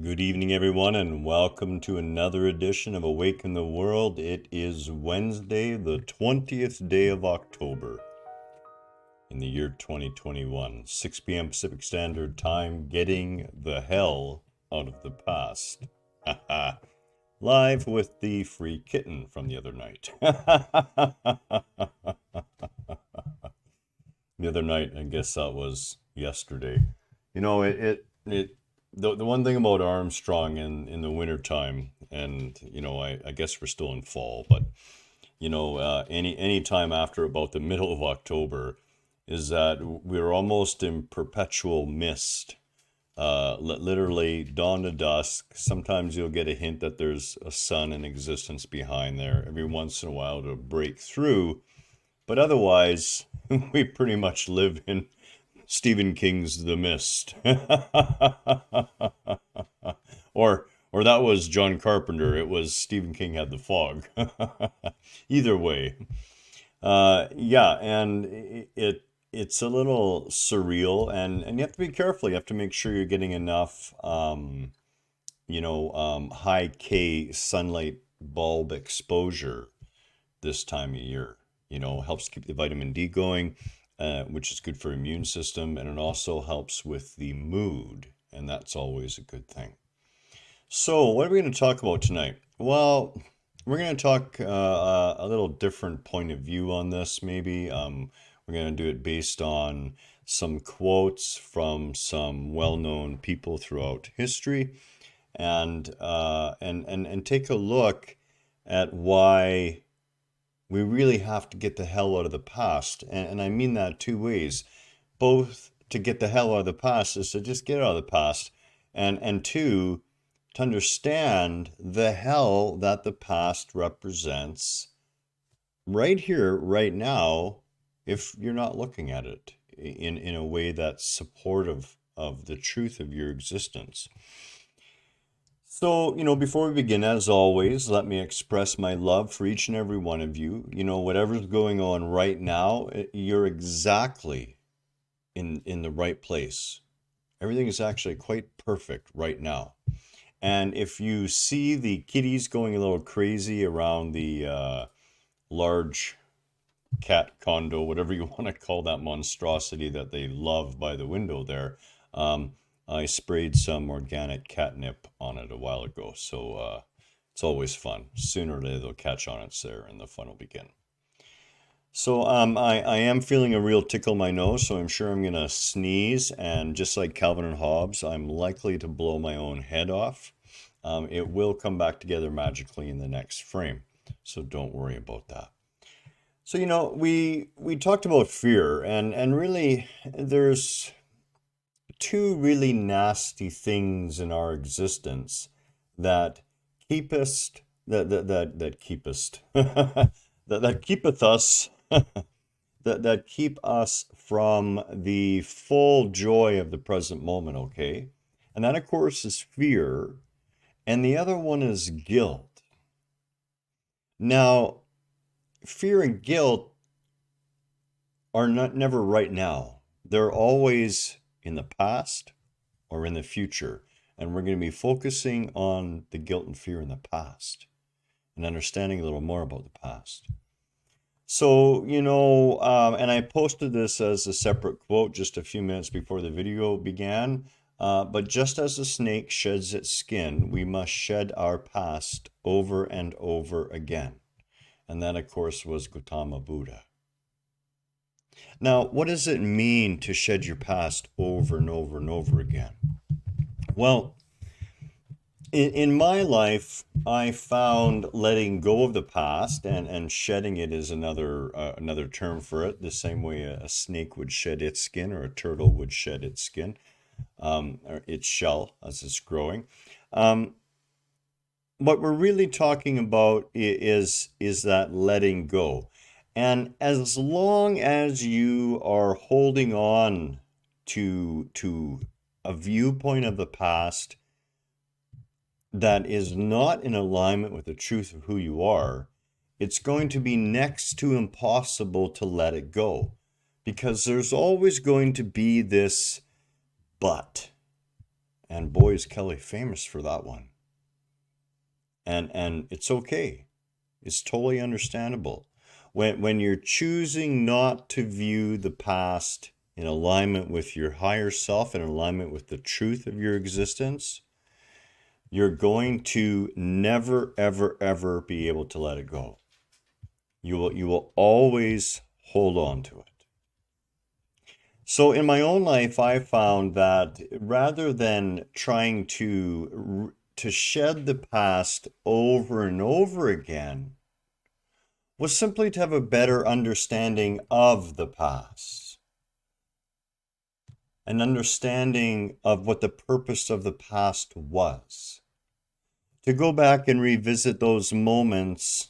Good evening, everyone, and welcome to another edition of Awaken the World. It is Wednesday, the 20th day of October in the year 2021, 6 p.m. Pacific Standard Time, getting the hell out of the past. Live with the free kitten from the other night. The other night, I guess that was yesterday. You know, the one thing about Armstrong in the wintertime, and I guess we're still in fall, but any time after about the middle of October, is that we're almost in perpetual mist. Literally dawn to dusk. Sometimes you'll get a hint that there's a sun in existence behind there. Every once in a while to break through, but otherwise, we pretty much live in Stephen King's The Mist. or that was John Carpenter. It was Stephen King had The Fog. Either way. Yeah, and it's a little surreal, and you have to be careful. You have to make sure you're getting enough high K sunlight bulb exposure this time of year. Helps keep the vitamin D going, which is good for immune system, and it also helps with the mood, and that's always a good thing. So, what are we going to talk about tonight? Well, we're going to talk a little different point of view on this, maybe. We're going to do it based on some quotes from some well-known people throughout history, and take a look at why we really have to get the hell out of the past. And I mean that two ways. Both to get the hell out of the past is to just get out of the past, and two, to understand the hell that the past represents right here, right now, if you're not looking at it in a way that's supportive of the truth of your existence. So, before we begin, as always, let me express my love for each and every one of you. Whatever's going on right now, you're exactly in the right place. Everything is actually quite perfect right now. And if you see the kitties going a little crazy around the large cat condo, whatever you want to call that monstrosity that they love by the window there, I sprayed some organic catnip on it a while ago, so it's always fun. Sooner or later they'll catch on it's there, and the fun will begin. So I am feeling a real tickle in my nose, so I'm sure I'm gonna sneeze, and just like Calvin and Hobbes, I'm likely to blow my own head off. It will come back together magically in the next frame, so don't worry about that. So we talked about fear, and really there's two really nasty things in our existence that keep us that keep us that keepeth us that keep us from the full joy of the present moment, okay? And that of course is fear, and the other one is guilt. Now, fear and guilt are never right now. They're always in the past or in the future. And we're going to be focusing on the guilt and fear in the past and understanding a little more about the past. So, and I posted this as a separate quote just a few minutes before the video began. But just as a snake sheds its skin, we must shed our past over and over again. And that, of course, was Gautama Buddha. Now, what does it mean to shed your past over and over and over again? Well, in my life, I found letting go of the past, and shedding it is another term for it, the same way a snake would shed its skin, or a turtle would shed its skin, or its shell as it's growing. What we're really talking about is that letting go. And as long as you are holding on to a viewpoint of the past that is not in alignment with the truth of who you are, it's going to be next to impossible to let it go, because there's always going to be this but. And boy, is Kelly famous for that one. And it's okay. It's totally understandable. When you're choosing not to view the past in alignment with your higher self, in alignment with the truth of your existence, you're going to never, ever, ever be able to let it go. You will always hold on to it. So in my own life, I found that rather than trying to shed the past over and over again, was simply to have a better understanding of the past. An understanding of what the purpose of the past was. To go back and revisit those moments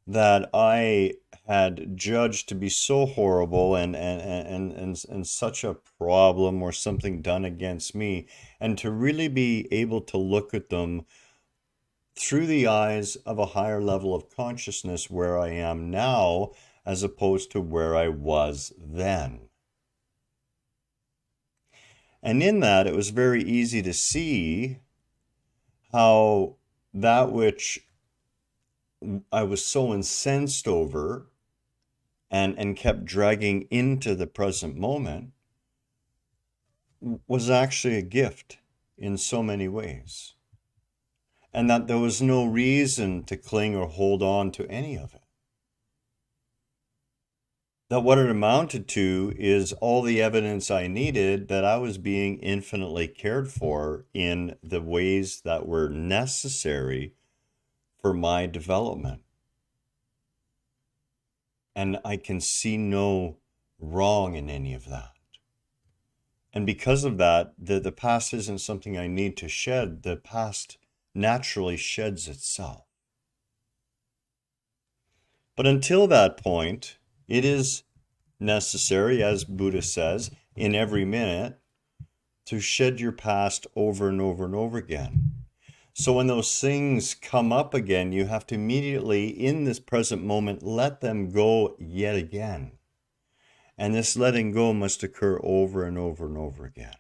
that I had judged to be so horrible and such a problem or something done against me, and to really be able to look at them through the eyes of a higher level of consciousness where I am now as opposed to where I was then. And in that, it was very easy to see how that which I was so incensed over and kept dragging into the present moment was actually a gift in so many ways. And that there was no reason to cling or hold on to any of it. That what it amounted to is all the evidence I needed that I was being infinitely cared for in the ways that were necessary for my development. And I can see no wrong in any of that. And because of that, the past isn't something I need to shed. The past naturally sheds itself. But until that point, it is necessary, as Buddha says, in every minute, to shed your past over and over and over again. So when those things come up again, you have to immediately, in this present moment, let them go yet again. And this letting go must occur over and over and over again.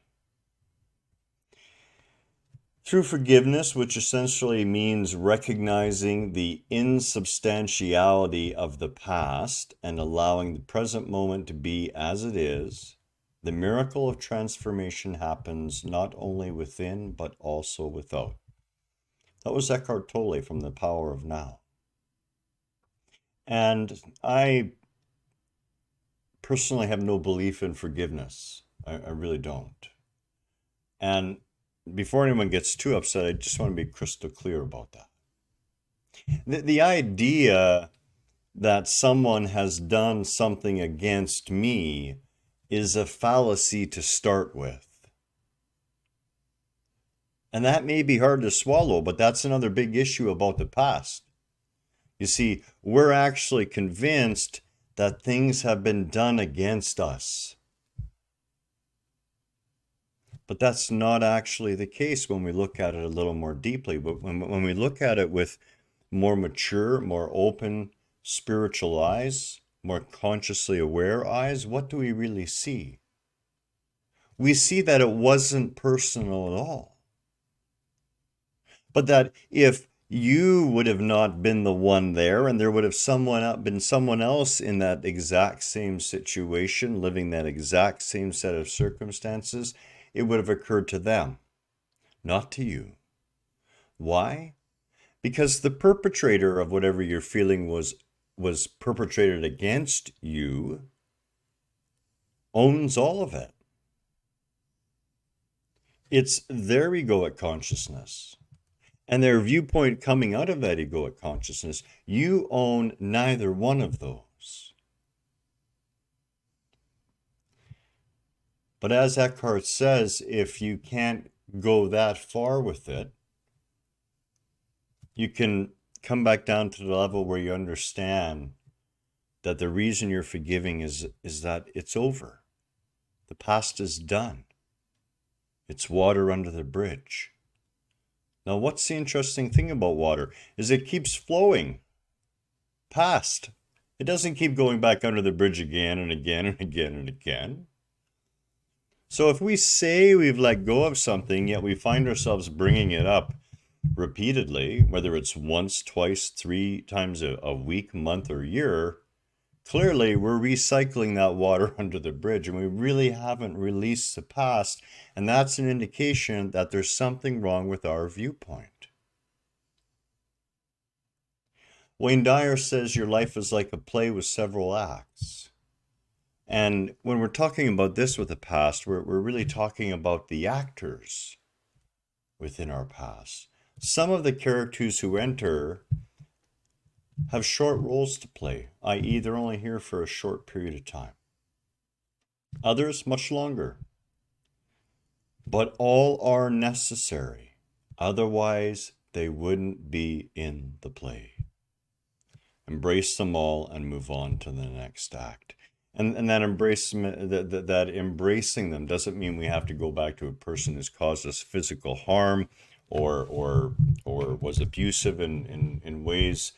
Through forgiveness, which essentially means recognizing the insubstantiality of the past and allowing the present moment to be as it is, the miracle of transformation happens not only within, but also without. That was Eckhart Tolle from The Power of Now. And I personally have no belief in forgiveness. I really don't. And before anyone gets too upset, I just want to be crystal clear about that. The idea that someone has done something against me is a fallacy to start with. And that may be hard to swallow, but that's another big issue about the past. You see, we're actually convinced that things have been done against us. But that's not actually the case when we look at it a little more deeply. But when we look at it with more mature, more open spiritual eyes, more consciously aware eyes, what do we really see? We see that it wasn't personal at all. But that if you would have not been the one there and there would have been someone else in that exact same situation, living that exact same set of circumstances, it would have occurred to them, not to you. Why? Because the perpetrator of whatever you're feeling was perpetrated against you owns all of it. It's their egoic consciousness and their viewpoint coming out of that egoic consciousness. You own neither one of those. But as Eckhart says, if you can't go that far with it, you can come back down to the level where you understand that the reason you're forgiving is that it's over. The past is done. It's water under the bridge. Now, what's the interesting thing about water is it keeps flowing past. It doesn't keep going back under the bridge again and again and again and again. So if we say we've let go of something, yet we find ourselves bringing it up repeatedly, whether it's once, twice, three times a week, month, or year, clearly we're recycling that water under the bridge and we really haven't released the past. And that's an indication that there's something wrong with our viewpoint. Wayne Dyer says your life is like a play with several acts. And when we're talking about this with the past, we're really talking about the actors within our past. Some of the characters who enter have short roles to play, i.e., they're only here for a short period of time. Others, much longer. But all are necessary. Otherwise, they wouldn't be in the play. Embrace them all and move on to the next act. And that embracing them doesn't mean we have to go back to a person who's caused us physical harm or was abusive in ways,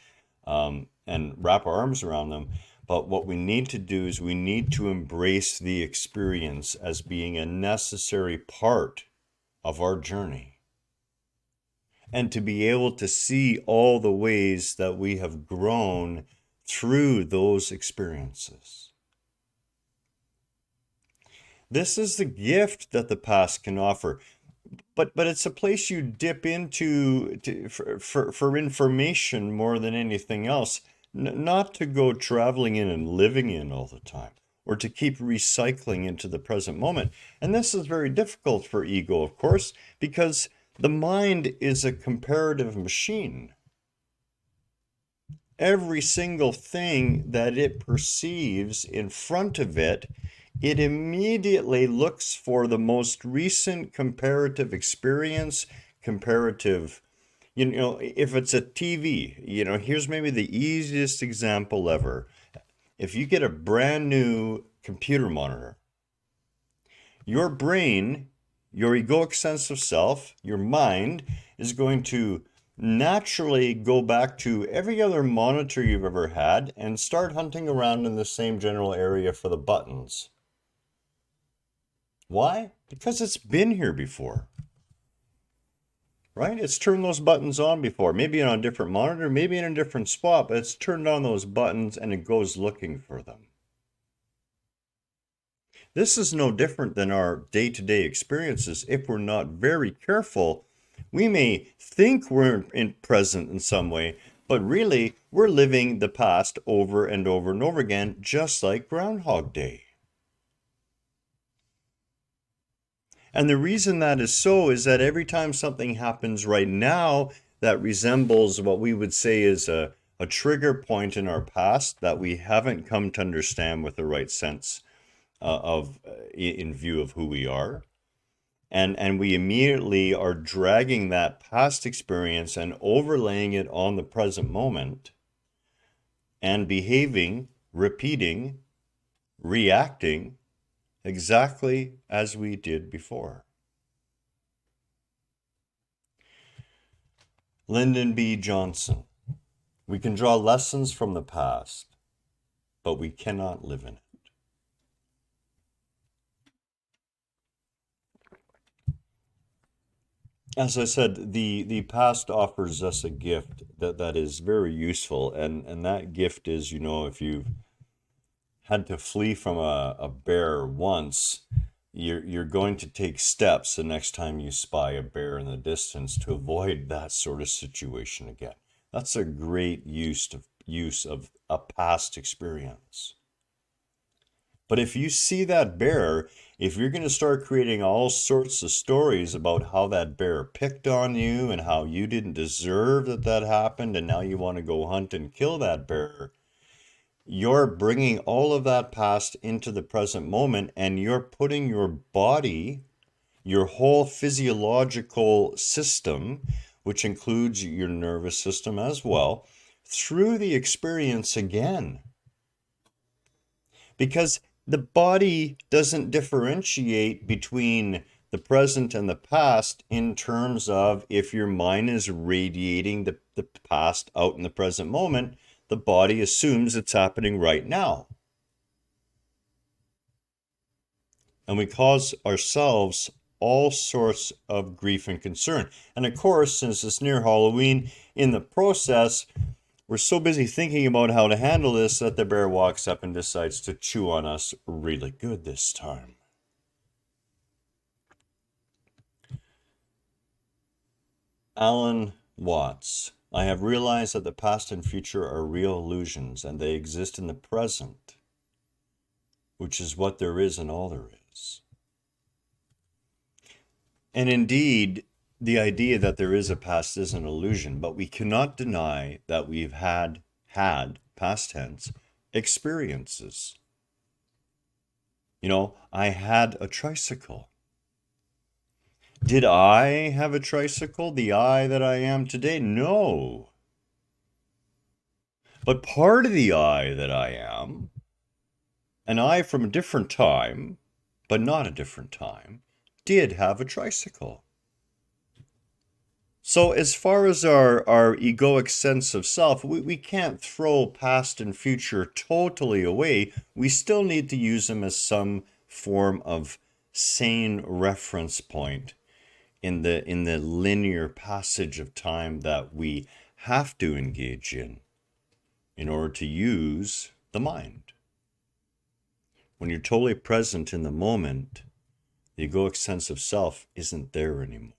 and wrap our arms around them. But what we need to do is we need to embrace the experience as being a necessary part of our journey. And to be able to see all the ways that we have grown through those experiences. This is the gift that the past can offer. But it's a place you dip into for information more than anything else, not to go traveling in and living in all the time, or to keep recycling into the present moment. And this is very difficult for ego, of course, because the mind is a comparative machine. Every single thing that it perceives in front of it, it immediately looks for the most recent comparative experience, comparative, if it's a TV, here's maybe the easiest example ever. If you get a brand new computer monitor, your brain, your egoic sense of self, your mind is going to naturally go back to every other monitor you've ever had and start hunting around in the same general area for the buttons. Why? Because it's been here before, right? It's turned those buttons on before, maybe on a different monitor, maybe in a different spot, but it's turned on those buttons and it goes looking for them. This is no different than our day-to-day experiences. If we're not very careful, we may think we're in present in some way, but really we're living the past over and over and over again, just like Groundhog Day. And the reason that is so is that every time something happens right now that resembles what we would say is a trigger point in our past that we haven't come to understand with the right sense in view of who we are, and we immediately are dragging that past experience and overlaying it on the present moment and behaving, repeating, reacting exactly as we did before. Lyndon B. Johnson. We can draw lessons from the past, but we cannot live in it. As I said, the past offers us a gift that is very useful, and that gift is, if you've had to flee from a bear once, you're going to take steps the next time you spy a bear in the distance to avoid that sort of situation again. That's a great use of a past experience. But if you see that bear, if you're going to start creating all sorts of stories about how that bear picked on you and how you didn't deserve that happened and now you want to go hunt and kill that bear, you're bringing all of that past into the present moment, and you're putting your body, your whole physiological system, which includes your nervous system as well, through the experience again. Because the body doesn't differentiate between the present and the past in terms of if your mind is radiating the past out in the present moment, the body assumes it's happening right now. And we cause ourselves all sorts of grief and concern. And of course, since it's near Halloween, in the process, we're so busy thinking about how to handle this that the bear walks up and decides to chew on us really good this time. Alan Watts. I have realized that the past and future are real illusions, and they exist in the present, which is what there is and all there is. And indeed, the idea that there is a past is an illusion, but we cannot deny that we've had past tense experiences. You know, I had a tricycle. Did I have a tricycle, the I that I am today? No. But part of the I that I am, an I from a different time, but not a different time, did have a tricycle. So as far as our egoic sense of self, we can't throw past and future totally away. We still need to use them as some form of sane reference point in the linear passage of time that we have to engage in order to use the mind. When you're totally present in the moment, the egoic sense of self isn't there anymore.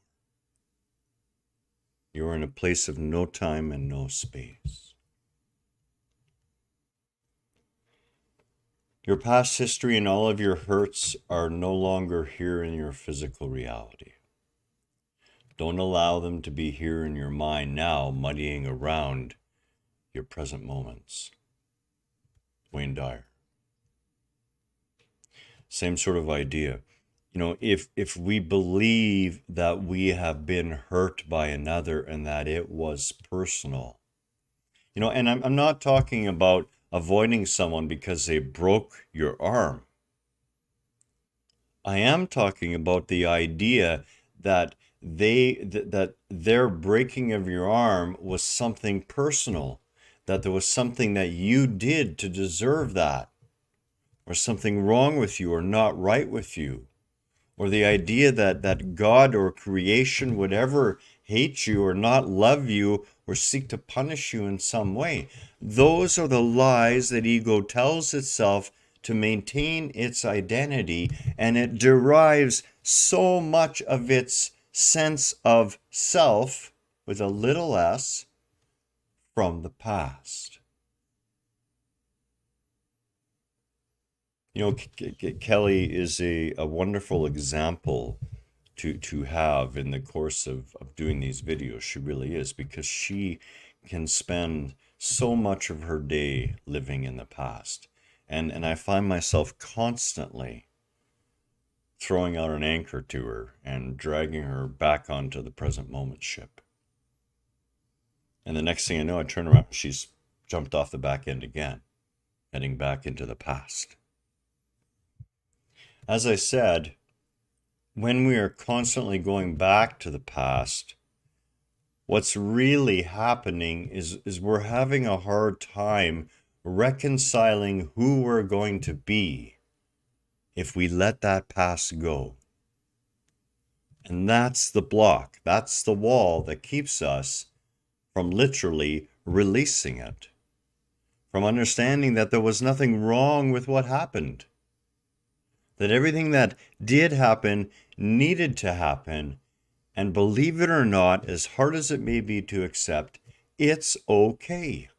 You're in a place of no time and no space. Your past history and all of your hurts are no longer here in your physical reality. Don't allow them to be here in your mind now, muddying around your present moments. Wayne Dyer. Same sort of idea. You know, if we believe that we have been hurt by another and that it was personal, you know, and I'm not talking about avoiding someone because they broke your arm. I am talking about the idea that that their breaking of your arm was something personal, that there was something that you did to deserve that, or something wrong with you or not right with you. Or the idea that God or creation would ever hate you or not love you or seek to punish you in some way. Those are the lies that ego tells itself to maintain its identity, and it derives so much of its sense of self, with a little s, from the past. You know, Kelly is a wonderful example to have in the course of doing these videos. She really is, because she can spend so much of her day living in the past. And I find myself constantly throwing out an anchor to her and dragging her back onto the present moment ship. And the next thing I know, I turn around, she's jumped off the back end again, heading back into the past. As I said, when we are constantly going back to the past, what's really happening is we're having a hard time reconciling who we're going to be if we let that past go. And that's the block, that's the wall that keeps us from literally releasing it, from understanding that there was nothing wrong with what happened. That everything that did happen needed to happen, and believe it or not, as hard as it may be to accept, it's okay.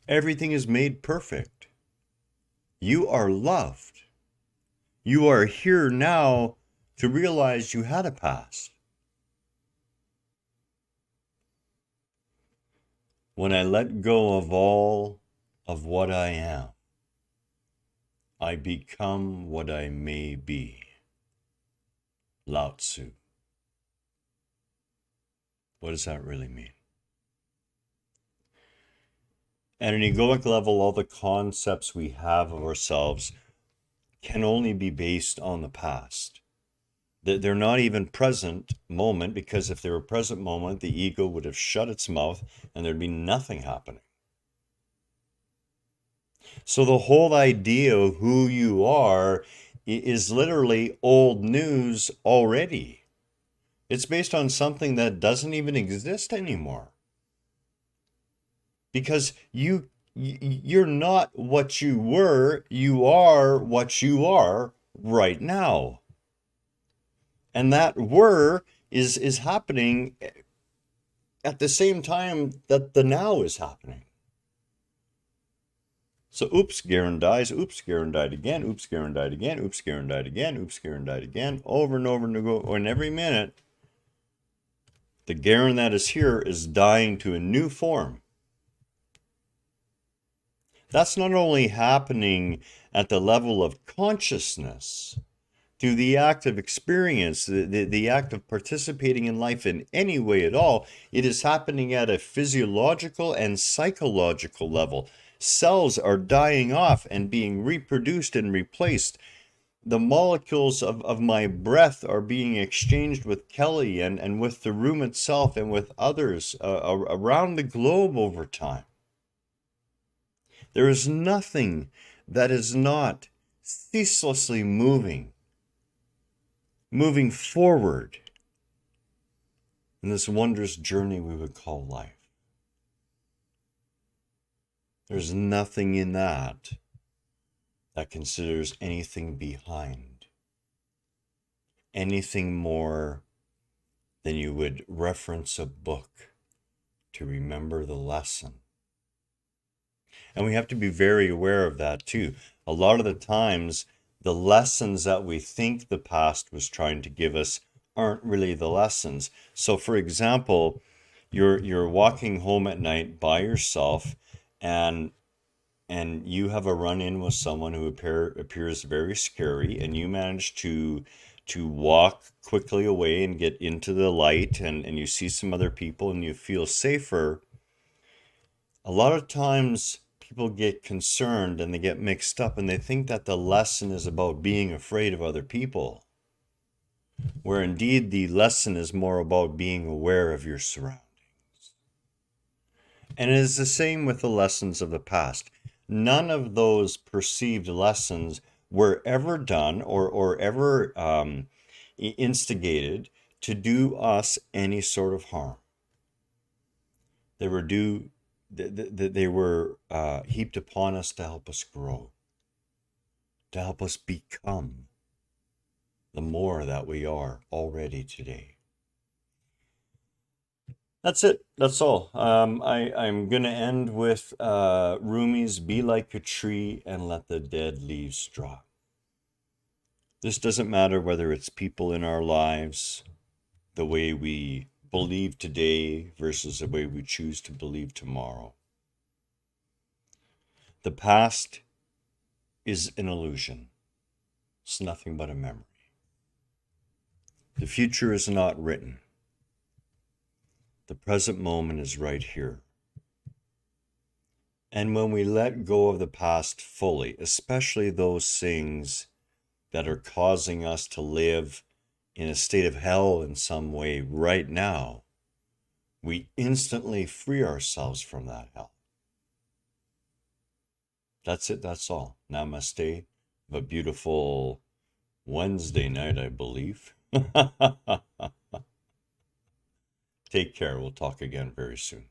Everything is made perfect. You are loved. You are here now to realize you had a past. When I let go of all of what I am, I become what I may be. Lao Tzu. What does that really mean? At an egoic level, all the concepts we have of ourselves can only be based on the past. They're not even present moment, because if they were present moment, the ego would have shut its mouth and there'd be nothing happening. So the whole idea of who you are is literally old news already. It's based on something that doesn't even exist anymore. Because you're not what you were, you are what you are right now. And that were is happening at the same time that the now is happening. So oops, Garen dies, oops, Garen died again, oops, Garen died again, oops, Garen died again, oops, Garen died again, over and over and over, and every minute, the Garen that is here is dying to a new form. That's not only happening at the level of consciousness, through the act of experience, the act of participating in life in any way at all, it is happening at a physiological and psychological level. Cells are dying off and being reproduced and replaced. The molecules of my breath are being exchanged with Kelly and with the room itself and with others around the globe over time. There is nothing that is not ceaselessly moving forward in this wondrous journey we would call life. There's nothing in that considers anything behind, anything more than you would reference a book to remember the lesson. And we have to be very aware of that too. A lot of the times, the lessons that we think the past was trying to give us aren't really the lessons. So for example, you're walking home at night by yourself and you have a run-in with someone who appears very scary, and you manage to walk quickly away and get into the light, and you see some other people and you feel safer. A lot of times people get concerned and they get mixed up and they think that the lesson is about being afraid of other people, where indeed the lesson is more about being aware of your surroundings. And it is the same with the lessons of the past. None of those perceived lessons were ever done or ever instigated to do us any sort of harm. They were heaped upon us to help us grow, to help us become the more that we are already today. That's it. That's all. I'm going to end with Rumi's "Be like a tree and let the dead leaves drop." This doesn't matter whether it's people in our lives, the way we believe today versus the way we choose to believe tomorrow. The past is an illusion. It's nothing but a memory. The future is not written. The present moment is right here. And when we let go of the past fully, especially those things that are causing us to live in a state of hell in some way right now, we instantly free ourselves from that hell. That's it. That's all. Namaste. Have a beautiful Wednesday night, I believe. Take care. We'll talk again very soon.